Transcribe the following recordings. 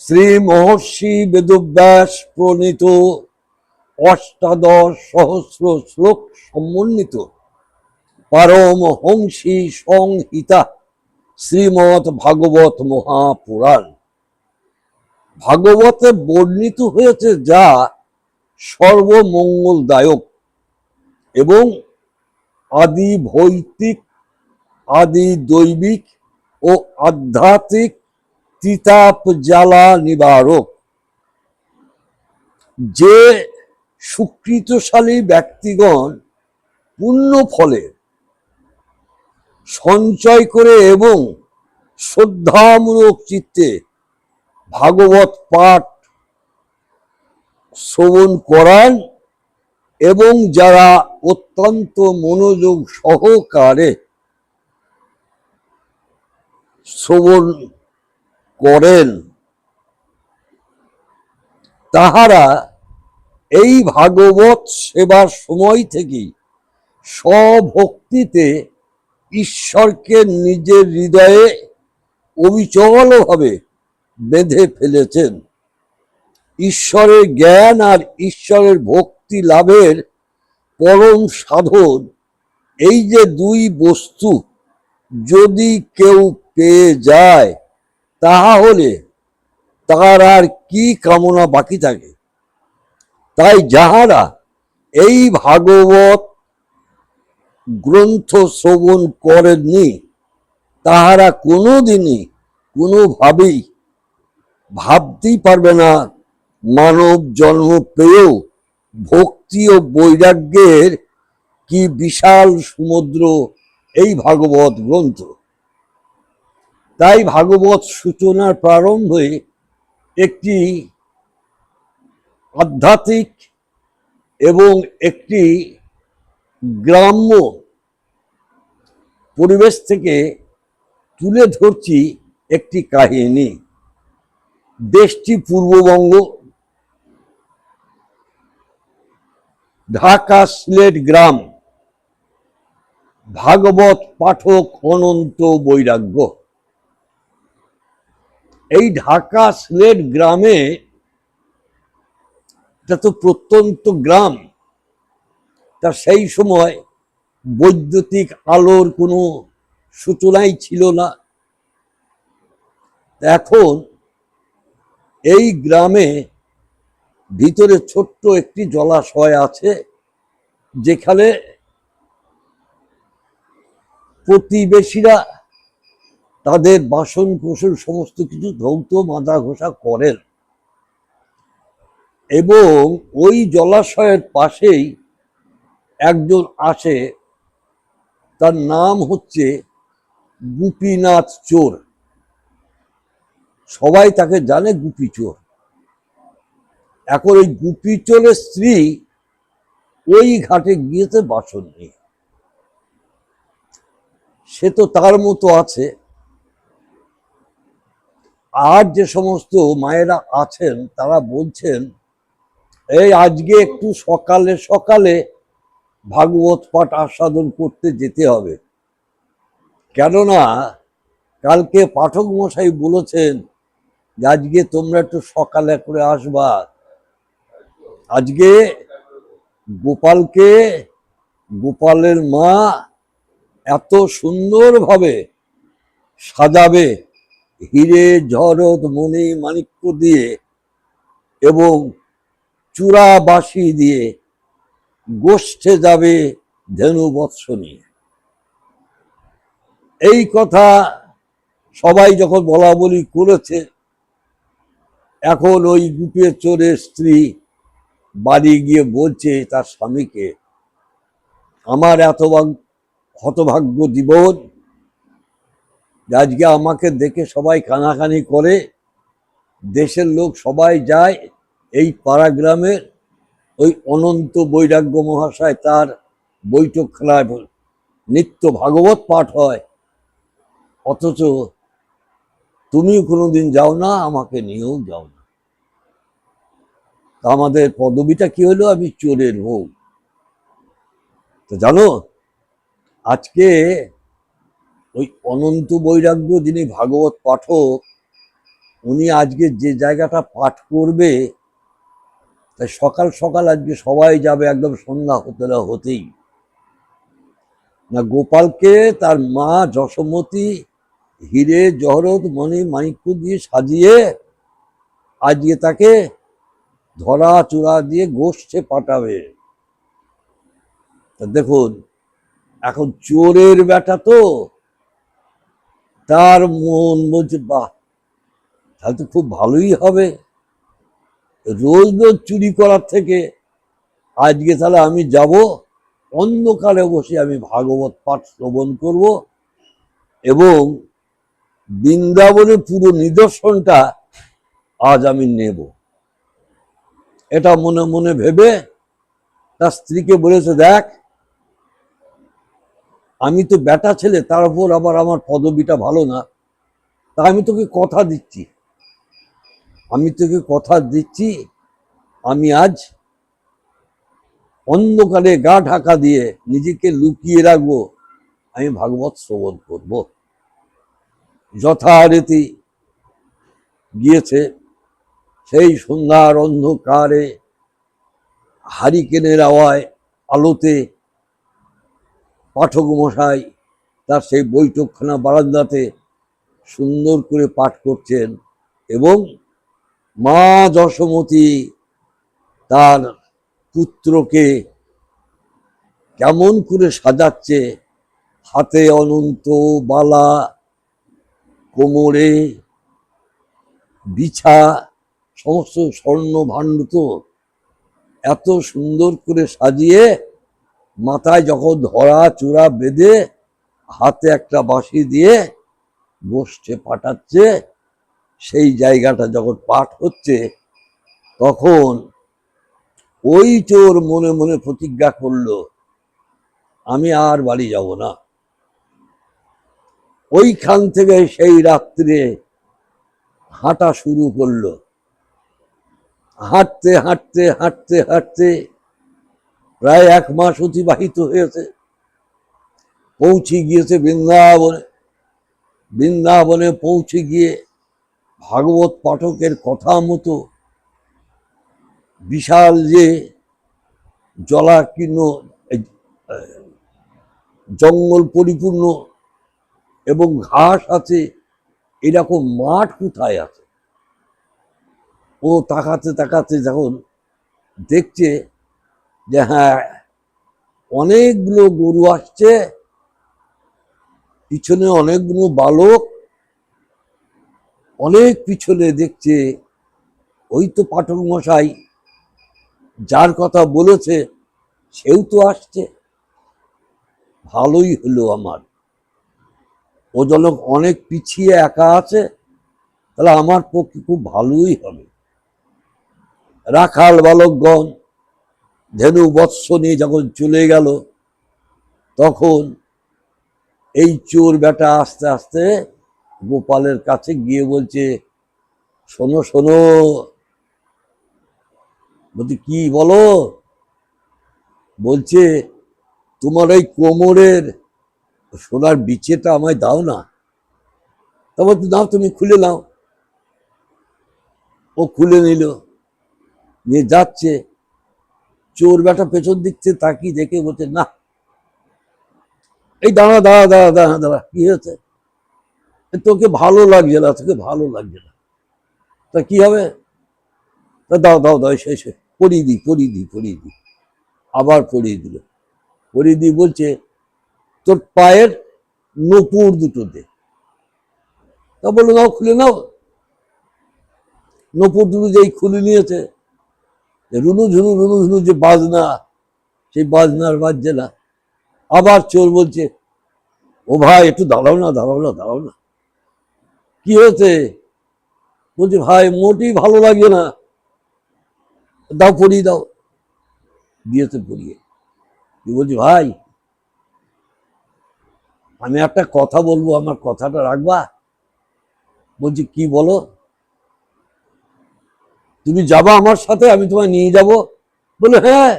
শ্রী মহর্ষি বেদব্যাস প্রণীত অষ্টাদশ সহস্র শ্লোক সমন্বিত পারমহংসী সংহিতা শ্রীমৎ ভাগবত মহাপুরাণ ভাগবতে বর্ণিত হয়েছে, যা সর্বমঙ্গলদায়ক এবং আদি ভৌতিক, আদি দৈবিক ও আধ্যাত্মিক তিতাপ জ্বালা নিবারক। যে সুকৃতশালী ব্যক্তিগণ পুণ্য ফলে সঞ্চয় করে এবং শ্রদ্ধামূলক চিত্তে ভাগবত পাঠ শ্রবণ করান এবং যারা অত্যন্ত মনোযোগ সহকারে শ্রবণ করেন, তাহারা এই ভাগবত সেবার সময় থেকেই স্বভক্তিতে ঈশ্বরকে নিজের হৃদয়ে অবিচলভাবে বেঁধে ফেলেছেন। ঈশ্বরের জ্ঞান আর ঈশ্বরের ভক্তি লাভের পরম সাধন এই যে দুই বস্তু যদি কেউ পেয়ে যায়, তাহলে তার আর কি কামনা বাকি থাকে। তাই যাহারা এই ভাগবত গ্রন্থ শ্রবণ করেননি, তাহারা কোনোদিনই কোনোভাবেই ভাবতেই পারবে না মানব জন্ম পেয়েও ভক্তি ও বৈরাগ্যের কি বিশাল সমুদ্র এই ভাগবত গ্রন্থ। তাই ভাগবত সূচনার প্রারম্ভে একটি আধ্যাত্মিক এবং একটি গ্রাম্য পরিবেশ থেকে তুলে ধরছি একটি কাহিনী। দেশটি পূর্ববঙ্গ, ঢাকা সিলেট গ্রাম। ভাগবত পাঠক অনন্ত বৈরাগ্য। এই ঢাকা সিলেট গ্রামে, এটা তো প্রত্যন্ত গ্রাম, তা সেই সময় বৈদ্যুতিক আলোর কোনো সূচনাই ছিল না। এখন এই গ্রামে ভিতরে ছোট্ট একটি জলাশয় আছে, যেখানে প্রতিবেশীরা তাদের বাসন কোসন সমস্ত কিছু ধৌত মাজা ঘষা করেন। এবং ওই জলাশয়ের পাশেই একজন আসে, তার নাম হচ্ছে গোপীনাথ চোর। সবাই তাকে জানে গুপি চোর। এখন ওই গুপি চোরের স্ত্রী ওই ঘাটে গিয়েছে বাসন নিয়ে। সে তো তার মতো আছে, আর যে সমস্ত মায়েরা আছেন তারা বলছেন, এই আজকে একটু সকালে সকালে ভাগবত পাঠ আস্বাদন করতে যেতে হবে, কেননা কালকে পাঠক মশাই বলেছেন যে আজকে তোমরা একটু সকালে করে আসবা। আজকে গোপালের মা এত সুন্দরভাবে সাজাবে হিরে জহরত মণি মাণিক্য দিয়ে এবং চূড়া বাঁশি দিয়ে, গোষ্ঠে যাবে ধেনু বৎস নিয়ে। এই কথা সবাই যখন বলা বলি করেছে, এখন ওই গুপি চোরের স্ত্রী বাড়ি গিয়ে বলছে তার স্বামীকে, আমার এত হতভাগ্য জীবন, আজকে আমাকে দেখে সবাই কানাকানি করে। দেশের লোক সবাই যায় এই পাড়া গ্রামের ওই অনন্ত বৈরাগ্য মহাশয় তার বৈঠকখানায় নিত্য ভাগবত পাঠ হয়, অথচ তুমিও কোনোদিন যাও না, আমাকে নিয়েও যাও না। আমাদের পদবিটা কি হলো? আমি চোরের বউ। তো জানো, আজকে ওই অনন্ত বৈরাগ্য যিনি ভাগবত পাঠক, উনি আজকে যে জায়গাটা পাঠ করবে, তাই সকাল সকাল আজকে সবাই যাবে, একদম সন্ধ্যা হতে না হতেই। না, গোপালকে তার মা যশোমতী হিরে জহরত মণি মাণিক্য দিয়ে সাজিয়ে আজকে তাকে ধরা চূড়া দিয়ে গোষ্ঠে পাঠাবে। দেখুন, এখন চোরের বেটা তো, তার মন বলছে বাহ, তাহলে তো খুব ভালোই হবে, রোজ রোজ চুরি করার থেকে আজকে তাহলে আমি যাব, অন্ধকারে বসে আমি ভাগবত পাঠ শ্রবণ করব এবং বৃন্দাবনের পুরো নিদর্শনটা আজ আমি নেব। এটা মনে মনে ভেবে তার স্ত্রীকে বলেছে, দেখ আমি তো বেটা ছেলে, তার উপর আবার আমার পদবিটা ভালো না, তা আমি তোকে কথা দিচ্ছি, আমি আজ অন্ধকারে গা ঢাকা দিয়ে নিজেকে লুকিয়ে রাখবো, আমি ভাগবত শ্রবণ করব। যথারীতি গিয়েছে, সেই সন্ধ্যার অন্ধকারে হারিকেনের আলোতে পাঠক মশাই তার সেই বৈঠকখানা বারান্দাতে সুন্দর করে পাঠ করছেন এবং মা যশোমতী তার পুত্রকে কেমন করে সাজাচ্ছে, হাতে অনন্ত বালা, কোমরে বিছা, সমস্ত স্বর্ণ ভাণ্ডত এত সুন্দর করে সাজিয়ে, মাথায় যখন ধরা চূড়া বেঁধে হাতে একটা বাঁশি দিয়ে গোষ্ঠে পাঠাচ্ছে, সেই জায়গাটা যখন পাঠ হচ্ছে, তখন ওই চোর মনে মনে প্রতিজ্ঞা করলো, আমি আর বাড়ি যাব না। ওইখান থেকে সেই রাত্রে হাঁটা শুরু করলো। হাঁটতে হাঁটতে হাঁটতে হাঁটতে প্রায় 1 মাস অতিবাহিত হয়েছে, পৌঁছে গিয়েছে বৃন্দাবনে। বৃন্দাবনে পৌঁছে গিয়ে ভাগবত পাঠকের কথা মতো বিশাল যে জলাকীর্ণ জঙ্গল পরিপূর্ণ এবং ঘাস আছে, এরকম মাঠ কোথায় আছে। ও তাকাতে তাকাতে যখন দেখছে যে হ্যাঁ, অনেকগুলো গরু আসছে, পিছনে অনেকগুলো বালক, অনেক পিছনে দেখছে ওই তো পাঠক মশাই যার কথা বলেছে সেও তো আসছে, ভালোই হলো আমার, ও যেন অনেক পিছিয়ে একা আছে, তাহলে আমার পক্ষে খুব ভালোই হবে। রাখাল বালকগণ ধেনু বৎস নিয়ে যখন চলে গেল, তখন এই চোর বেটা আস্তে আস্তে গোপালের কাছে গিয়ে বলছে, শোনো শোনো। বলছে, কি বলো? বলছে, তোমার ওই কোমরের সোনার বিছেটা আমায় দাও না। তা বলছে, দাও, তুমি খুলে নাও। ও খুলে নিল, নিয়ে যাচ্ছে। চোর বেটা পেছন দিচ্ছে, তাকিয়ে দেখে বলছে, না, এই দাঁড়া দাঁড়া দাঁড়া দাঁড়া দাঁড়া, কি হয়েছে? তোকে ভালো লাগছে না, তোকে ভালো লাগছে না, তা কি হবে? তা দাও দাও দাও, এসে পরিয়ে দিই পরিয়ে দিই পরিয়ে দিই। আবার পরিয়ে দিল, পরিয়ে দিয়ে বলছে, তোর পায়ের নপুর দুটো দে। তা বললো, নাও, খুলে নাও। নপুর দুটো যেই খুলে নিয়েছে, রুনু ঝুনু রুনু ঝুনু যে বাজনা, সেই বাজনার বাজছে না। আবার চোর বলছে, ও ভাই, একটু দাঁড়াও না, দাঁড়াও না, দাঁড়াও না, কি হয়েছে? বলছে, ভাই, মোটেই ভালো লাগছে না, দাও, পরিয়ে দাও। দিয়েছে পরিয়ে। বলছি, ভাই, আমি একটা কথা বলবো, আমার কথাটা রাখবা? বলছি, কি বলো? তুমি যাবা আমার সাথে, আমি তোমায় নিয়ে যাব? বলে, হ্যাঁ,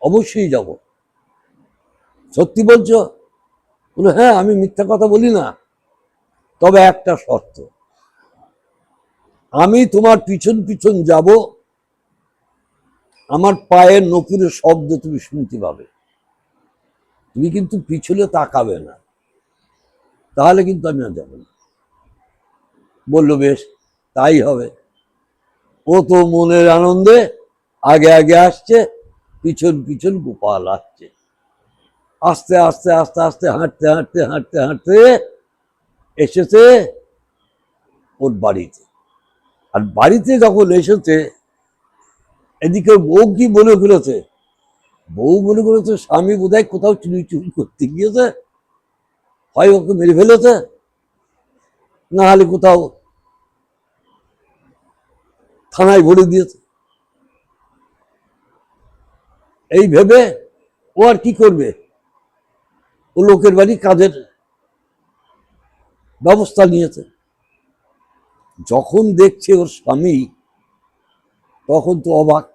অবশ্যই যাব। সত্যি বলছো? বলে, হ্যাঁ, আমি মিথ্যা কথা বলি না, তবে একটা শর্ত। আমি তোমার পিছন পিছন যাব, আমার পায়ের নপুরের শব্দ তুমি শুনতে পাবে, তুমি কিন্তু পিছনে তাকাবে না, তাহলে কিন্তু আমি আর যাবো না। বললো বেশ, তাই হবে। ও তো মনের আনন্দে আগে আগে আসছে, পিছন পিছন গোপাল আসছে। আস্তে আস্তে আস্তে আস্তে হাঁটতে হাঁটতে হাঁটতে হাঁটতে এসেছে ওর বাড়িতে। আর বাড়িতে যখন এসেছে, এদিকে বউ কি বলে ফেলেছে, বউ মনে করেছে স্বামী বোধহয় কোথাও চুরি চুরি করতে গিয়েছে, হয় ওকে মেরে ফেলেছে, না হলে কোথাও থানায় ভরে দিয়েছে। এই ভেবে ও আর কি করবে, ও লোকের বাড়ি কাজের ব্যবস্থা নিয়েছে। যখন দেখছে ওর স্বামী, তখন তো অবাক।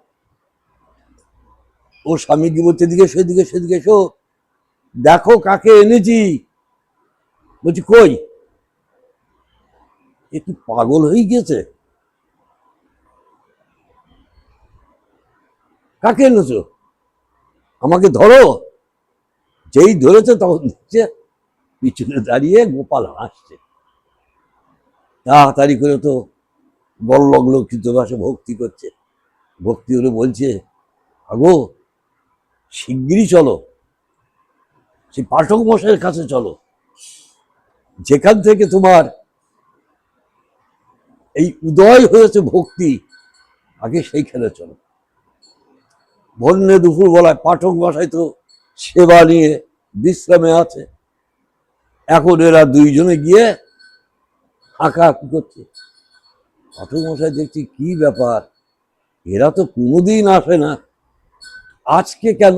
ও স্বামী কি বলছে, এদিকে সেদিকে সেদিকে এসো, দেখো কাকে এনেছি। বলছি কই, এ কি পাগল হয়ে গেছে, কাকে এনেছো, আমাকে ধরো। যেই ধরেছে তখন দেখছে পিছনে দাঁড়িয়ে গোপাল হাসছে। তাড়াতাড়ি করে তো বল্লভ লক্ষিত ভাষে ভক্তি করছে, ভক্তি করে বলছে, আগো শিগগিরই চলো, সেই পাঠক মশাইয়ের কাছে চলো, যেখান থেকে তোমার এই উদয় হয়েছে ভক্তি, আগে সেইখানে চলো। বন্যে দুপুর বেলায় পাঠক মশাই তো সেবা নিয়ে বিশ্রামে আছে, এখন এরা দুইজনে গিয়ে হাঁকাহাঁকি করছে। পাঠক মশাই দেখছি কি ব্যাপার, এরা তো কোনোদিন আসে না, আজকে কেন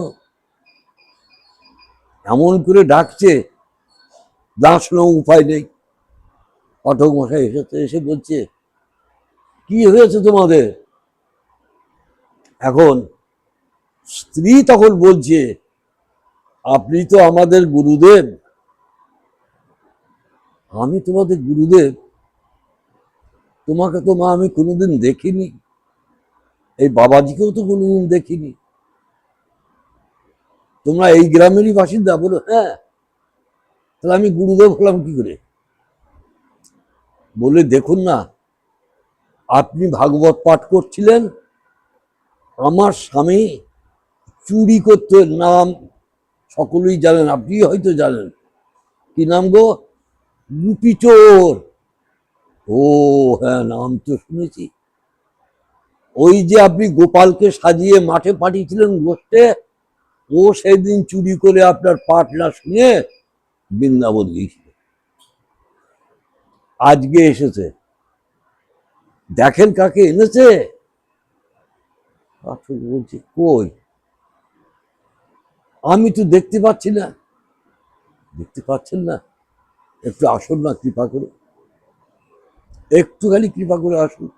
এমন করে ডাকছে, দাঁড়ানো উপায় নেই। পাঠক মশাই এসেছে, এসে বলছে কি হয়েছে তোমাদের। এখন স্ত্রী তখন বলছে, আপনি তো আমাদের গুরুদেব। আমি তোমাদের গুরুদেব, তোমাকে তো মা আমি কোনোদিন দেখিনি, এই বাবাজিকেও তো কোনোদিন দেখিনি, তোমরা এই গ্রামেরই বাসিন্দা। বলো হ্যাঁ। তাহলে আমি গুরুদেব হলাম কি করে। বলে দেখুন না, আপনি ভাগবত পাঠ করছিলেন, আমার স্বামী চুরি করতে, নাম সকলেই জানেন, আপনি হয়তো জানেন, কি নাম গো, গুপি চোর। ও হ্যাঁ, নাম তো শুনেছি। ওই যে আপনি গোপালকে সাজিয়ে মাঠে পাঠিয়েছিলেন গোষ্ঠে, ও সেদিন চুরি করে আপনার পাঠ না শুনে বৃন্দাবন গিয়েছিল, আজকে এসেছে, দেখেন কাকে এনেছে। বলছি কই, আমি তো দেখতে পাচ্ছি না। দেখতে পাচ্ছেন না, একটু আসুন না, কৃপা করে একটুখানি কৃপা করে আসুন।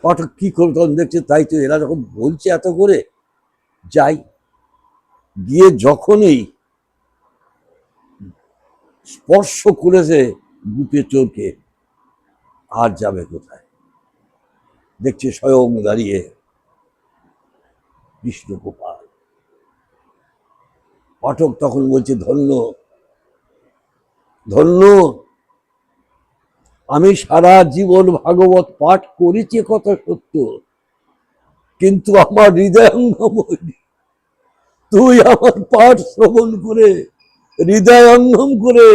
পাঠক কি করবে, তখন দেখছে তাই তো, এরা যখন বলছে এত করে, যাই। গিয়ে যখনই স্পর্শ করেছে গুপে চোরকে, আর যাবে কোথায়, দেখছে স্বয়ং দাঁড়িয়ে কৃষ্ণ গোপাল। পাঠক তখন বলছে ধন্য ধন্য, আমি সারা জীবন ভাগবত পাঠ করেছি কথা সত্য, কিন্তু আমার হৃদয়ঙ্গম হয়নি। তুই আমার পাঠ শ্রবণ করে, হৃদয়ঙ্গম করে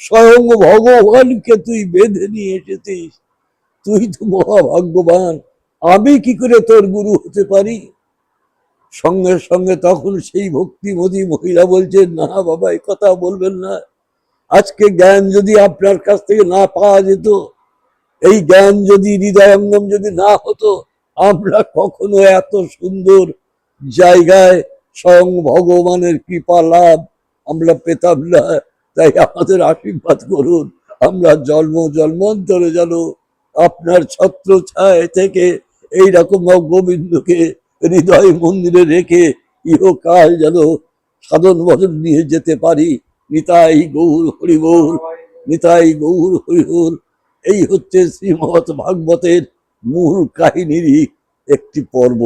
স্বয়ং ভগবানকে তুই বেঁধে নিয়ে এসেছিস, তুই তো মহাভাগ্যবান, আমি কি করে তোর গুরু হতে পারি। সঙ্গে সঙ্গে তখন সেই ভক্তিমতী মহিলা বলছে, না বাবা, এ কথা বলবেন না, আজকে জ্ঞান যদি আপনার কাছ থেকে না পাওয়া যেত, এই জ্ঞান যদি হৃদয়ঙ্গম যদি না হতো, আমরা কখনো এত সুন্দর জায়গায় স্বয়ং ভগবানের কৃপা লাভ আমরা পেতাম না। তাই আমাদের আশীর্বাদ করুন, আমরা জন্ম জন্মান্তরে যেন আপনার ছত্র ছায় থেকে এইরকম গোবিন্দকে হৃদয় মন্দিরে রেখে ইহকাল যেন সাধন ভজন নিয়ে যেতে পারি। নিতাই গৌর হরিবোল, নিতাই গৌর হরিবোল। এই হচ্ছে শ্রীমৎ ভাগবতের মূল কাহিনীরই একটি পর্ব।